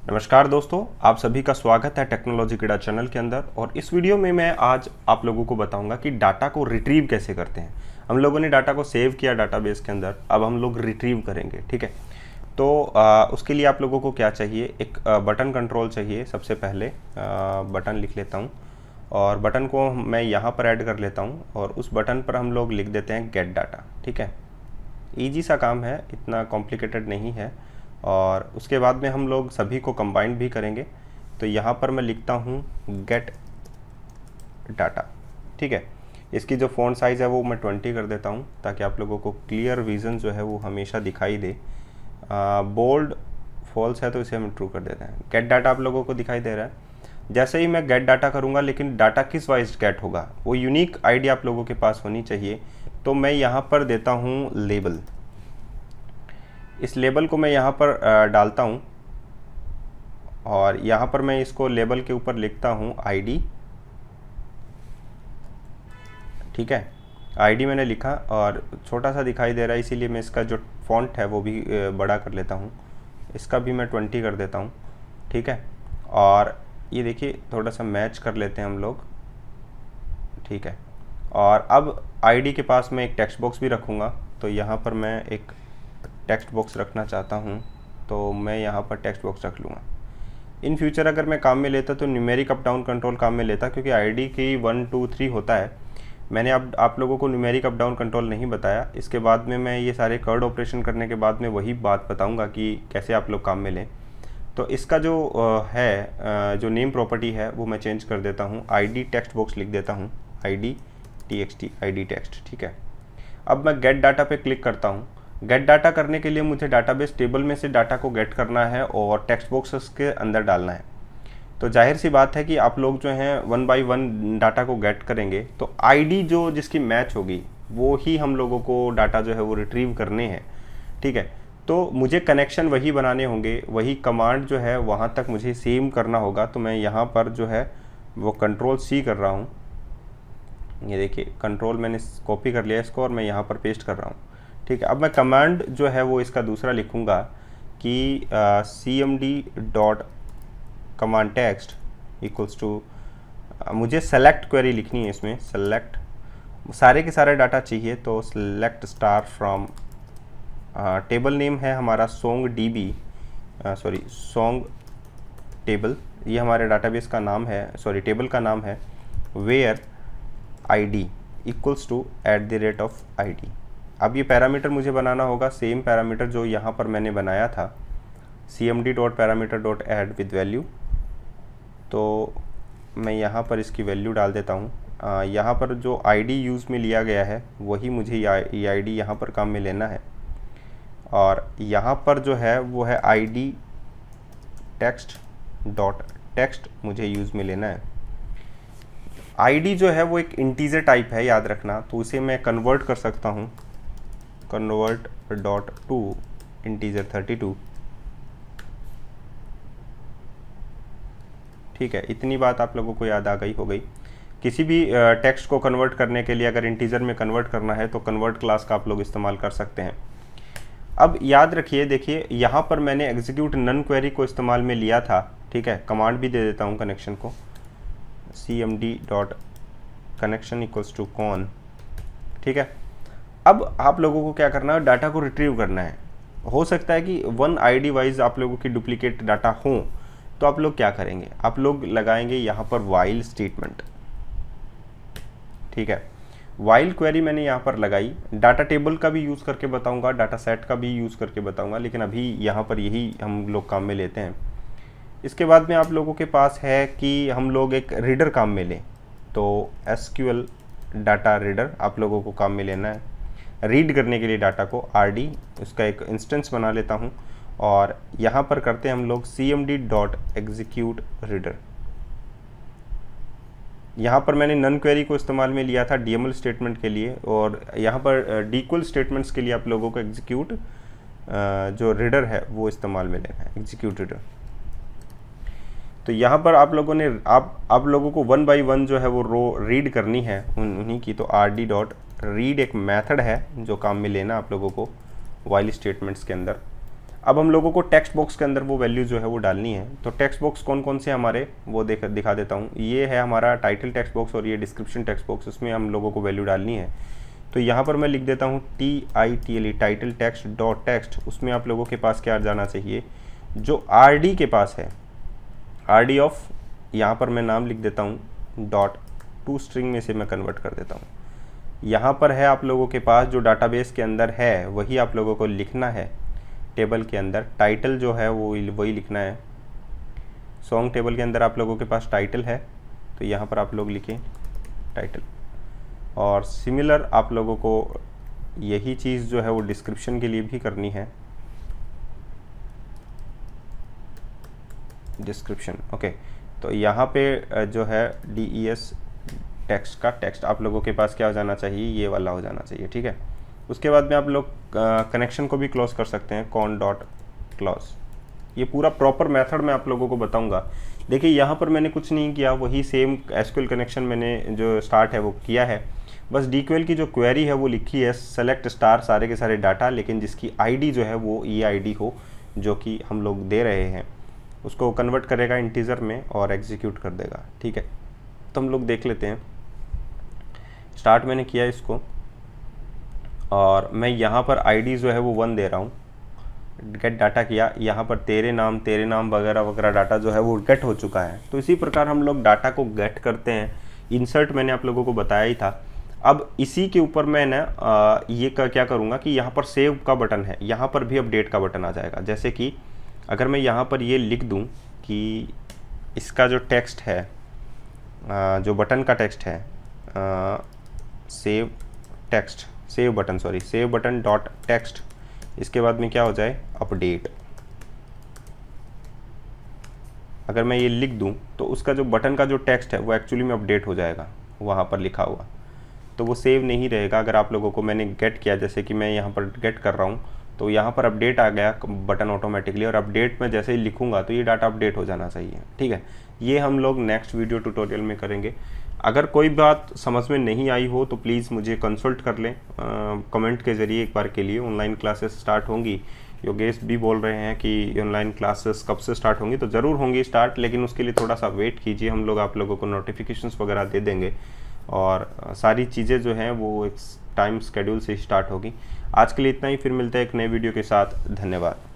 नमस्कार दोस्तों, आप सभी का स्वागत है टेक्नोलॉजी कीड़ा चैनल के अंदर। और इस वीडियो में मैं आज आप लोगों को बताऊंगा कि डाटा को रिट्रीव कैसे करते हैं। हम लोगों ने डाटा को सेव किया डाटाबेस के अंदर, अब हम लोग रिट्रीव करेंगे। ठीक है, तो उसके लिए आप लोगों को क्या चाहिए, एक बटन कंट्रोल चाहिए। सबसे पहले बटन लिख लेता हूँ और बटन को मैं यहाँ पर ऐड कर लेता हूँ और उस बटन पर हम लोग लिख देते हैं गेट डाटा। ठीक है, ईजी सा काम है, इतना कॉम्प्लिकेटेड नहीं है। और उसके बाद में हम लोग सभी को कंबाइंड भी करेंगे। तो यहाँ पर मैं लिखता हूँ गेट डाटा। ठीक है, इसकी जो फ़ॉन्ट साइज़ है वो मैं 20 कर देता हूँ ताकि आप लोगों को क्लियर विज़न जो है वो हमेशा दिखाई दे। बोल्ड फॉल्स है तो इसे हम ट्रू कर देते हैं। गेट डाटा आप लोगों को दिखाई दे रहा है। जैसे ही मैं गेट डाटा करूँगा, लेकिन डाटा किस वाइज गेट होगा वो यूनिक आईडी आप लोगों के पास होनी चाहिए। तो मैं यहाँ पर देता हूँ लेबल। इस लेबल को मैं यहाँ पर डालता हूँ और यहाँ पर मैं इसको लेबल के ऊपर लिखता हूँ आईडी। ठीक है, आईडी मैंने लिखा और छोटा सा दिखाई दे रहा है, इसीलिए मैं इसका जो फॉन्ट है वो भी बड़ा कर लेता हूँ। इसका भी मैं 20 कर देता हूँ। ठीक है, और ये देखिए थोड़ा सा मैच कर लेते हैं हम लोग। ठीक है, और अब आईडी के पास मैं एक टेक्स्ट बॉक्स भी रखूँगा। तो यहाँ पर मैं एक टेक्स्ट बॉक्स रखना चाहता हूँ, तो मैं यहाँ पर टेक्स्ट बॉक्स रख लूँगा। इन फ्यूचर अगर मैं काम में लेता तो न्यूमेरिक अप डाउन कंट्रोल काम में लेता, क्योंकि आईडी की 1 2 3 होता है। मैंने अब आप लोगों को न्यूमेरिक अप डाउन कंट्रोल नहीं बताया। इसके बाद में मैं ये सारे कर्ड ऑपरेशन करने के बाद में वही बात बताऊँगा कि कैसे आप लोग काम में लें। तो इसका जो जो नेम प्रॉपर्टी है वो मैं चेंज कर देता हूँ। आईडी टेक्स्ट बॉक्स लिख देता हूँ, आईडी txt आईडी टेक्स्ट। ठीक है, अब मैं गेट डाटा पे क्लिक करता हूँ। गेट डाटा करने के लिए मुझे डाटाबेस टेबल में से डाटा को गेट करना है और टेक्स्ट बॉक्सेस के अंदर डालना है। तो जाहिर सी बात है कि आप लोग जो हैं 1 बाय 1 डाटा को गेट करेंगे, तो आईडी जो जिसकी मैच होगी वो ही हम लोगों को डाटा जो है वो रिट्रीव करने हैं। ठीक है, तो मुझे कनेक्शन वही बनाने होंगे, वही कमांड जो है वहाँ तक मुझे सेम करना होगा। तो मैं यहाँ पर जो है वो कंट्रोल-C कर रहा हूँ। ये देखिए कंट्रोल मैंने कॉपी कर लिया इसको और मैं यहाँ पर पेस्ट कर रहा हूँ। ठीक है, अब मैं कमांड जो है वो इसका दूसरा लिखूँगा कि cmd dot command text equals to, मुझे सेलेक्ट क्वेरी लिखनी है। इसमें सेलेक्ट सारे के सारे डाटा चाहिए, तो select star from table name है हमारा सॉन्ग टेबल, ये हमारे डाटाबेस का नाम है, सॉरी टेबल का नाम है। Where id equals to @id। अब ये पैरामीटर मुझे बनाना होगा, सेम पैरामीटर जो यहाँ पर मैंने बनाया था, cmd dot parameter dot add with value. तो मैं यहाँ पर इसकी वैल्यू डाल देता हूँ। यहाँ पर जो id यूज़ में लिया गया है वही मुझे ये id यहाँ पर काम में लेना है। और यहाँ पर जो है वो है id टेक्स्ट डॉट टेक्स्ट मुझे यूज़ में लेना है। id जो है वो एक इंटीजर टाइप है, याद रखना। तो उसे मैं कन्वर्ट कर सकता हूँ, कन्वर्ट डॉट टू इंटीजर 32। ठीक है, इतनी बात आप लोगों को याद आ गई हो गई। किसी भी टेक्स्ट को कन्वर्ट करने के लिए अगर इंटीजर में कन्वर्ट करना है तो कन्वर्ट क्लास का आप लोग इस्तेमाल कर सकते हैं। अब याद रखिए, देखिए यहाँ पर मैंने एग्जीक्यूट नन क्वेरी को इस्तेमाल में लिया था। ठीक है, कमांड भी दे देता हूँ कनेक्शन को, cmd dot connection equals to con. ठीक है, अब आप लोगों को क्या करना है, डाटा को रिट्रीव करना है। हो सकता है कि 1 आईडी वाइज आप लोगों की डुप्लीकेट डाटा हो, तो आप लोग क्या करेंगे, आप लोग लगाएंगे यहाँ पर वाइल स्टेटमेंट। ठीक है, वाइल क्वेरी मैंने यहाँ पर लगाई। डाटा टेबल का भी यूज़ करके बताऊँगा, डाटा सेट का भी यूज़ करके बताऊँगा, लेकिन अभी यहाँ पर यही हम लोग काम में लेते हैं। इसके बाद में आप लोगों के पास है कि हम लोग एक रीडर काम में लें, तो SQL डाटा रीडर आप लोगों को काम में लेना है। रीड करने के लिए डाटा को rd, उसका एक इंस्टेंस बना लेता हूँ और यहाँ पर करते हैं हम लोग cmd डॉट एग्जीक्यूट रीडर। यहाँ पर मैंने नन क्वेरी को इस्तेमाल में लिया था DML स्टेटमेंट के लिए, और यहाँ पर डीक्वल स्टेटमेंट्स के लिए आप लोगों को एग्जीक्यूट जो रीडर है वो इस्तेमाल में लेना है, एग्जीक्यूट रीडर। तो यहाँ पर आप लोगों ने आप लोगों को 1 बाई 1 जो है वो रो रीड करनी है उन्हीं की। तो rd डॉट रीड एक मेथड है जो काम में लेना आप लोगों को वाइल स्टेटमेंट्स के अंदर। अब हम लोगों को टेक्स्ट बॉक्स के अंदर वो वैल्यू जो है वो डालनी है। तो टेक्स्ट बॉक्स कौन कौन से हमारे वो दिखा देता हूँ। ये है हमारा टाइटल टेक्स्ट बॉक्स और ये डिस्क्रिप्शन टेक्स्ट बॉक्स, उसमें हम लोगों को वैल्यू डालनी है। तो यहाँ पर मैं लिख देता हूँ TITLE title text dot text. उसमें आप लोगों के पास क्या जाना चाहिए, जो RD के पास है, RD ऑफ, यहाँ पर मैं नाम लिख देता हूँ डॉट टू स्ट्रिंग में से मैं कन्वर्ट कर देता हूँ। यहाँ पर है आप लोगों के पास जो डाटाबेस के अंदर है वही आप लोगों को लिखना है। टेबल के अंदर टाइटल जो है वो वही लिखना है। सॉन्ग टेबल के अंदर आप लोगों के पास टाइटल है, तो यहाँ पर आप लोग लिखें टाइटल। और सिमिलर आप लोगों को यही चीज़ जो है वो डिस्क्रिप्शन के लिए भी करनी है, डिस्क्रिप्शन। ओके, तो यहाँ पे जो है DES टेक्स्ट का टेक्स्ट आप लोगों के पास क्या हो जाना चाहिए, ये वाला हो जाना चाहिए, ठीक है। उसके बाद में आप लोग कनेक्शन को भी क्लोज कर सकते हैं, कॉन डॉट क्लोज। ये पूरा प्रॉपर मेथड मैं आप लोगों को बताऊंगा। देखिए यहाँ पर मैंने कुछ नहीं किया, वही सेम SQL कनेक्शन मैंने जो स्टार्ट है वो किया है। बस DQL की जो क्वेरी है वो लिखी है सेलेक्ट स्टार सारे के सारे डाटा, लेकिन जिसकी ID जो है वो ये ID हो जो कि हम लोग दे रहे हैं, उसको कन्वर्ट करेगा इंटीजर में और एग्जीक्यूट कर देगा, ठीक है। तो हम लोग देख लेते हैं। स्टार्ट मैंने किया इसको और मैं यहाँ पर ID जो है वो 1 दे रहा हूँ। गेट डाटा किया, यहाँ पर तेरे नाम वगैरह वगैरह डाटा जो है वो गेट हो चुका है। तो इसी प्रकार हम लोग डाटा को गेट करते हैं। इंसर्ट मैंने आप लोगों को बताया ही था। अब इसी के ऊपर मैं ना ये क्या करूँगा कि यहाँ पर सेव का बटन है, यहाँ पर भी अपडेट का बटन आ जाएगा। जैसे कि अगर मैं यहाँ पर ये लिख दूँ कि इसका जो टेक्स्ट है, जो बटन का टेक्स्ट है, save text, save button dot text, इसके बाद में क्या हो जाए अपडेट। अगर मैं ये लिख दूं तो उसका जो बटन का जो टेक्स्ट है वो एक्चुअली में अपडेट हो जाएगा वहाँ पर लिखा हुआ, तो वो सेव नहीं रहेगा। अगर आप लोगों को मैंने गेट किया, जैसे कि मैं यहाँ पर गेट कर रहा हूँ, तो यहाँ पर अपडेट आ गया बटन ऑटोमेटिकली, और अपडेट में जैसे ही लिखूँगा तो ये डाटा अपडेट हो जाना चाहिए, ठीक है। ये हम लोग नेक्स्ट वीडियो ट्यूटोरियल में करेंगे। अगर कोई बात समझ में नहीं आई हो तो प्लीज़ मुझे कंसल्ट कर लें कमेंट के ज़रिए एक बार के लिए। ऑनलाइन क्लासेस स्टार्ट होंगी, योगेश भी बोल रहे हैं कि ऑनलाइन क्लासेस कब से स्टार्ट होंगी, तो ज़रूर होंगी स्टार्ट, लेकिन उसके लिए थोड़ा सा वेट कीजिए। हम लोग आप लोगों को नोटिफिकेशंस वगैरह दे देंगे और सारी चीज़ें जो हैं वो एक टाइम स्केड्यूल से स्टार्ट होगी। आज के लिए इतना ही, फिर मिलते हैं एक नए वीडियो के साथ। धन्यवाद।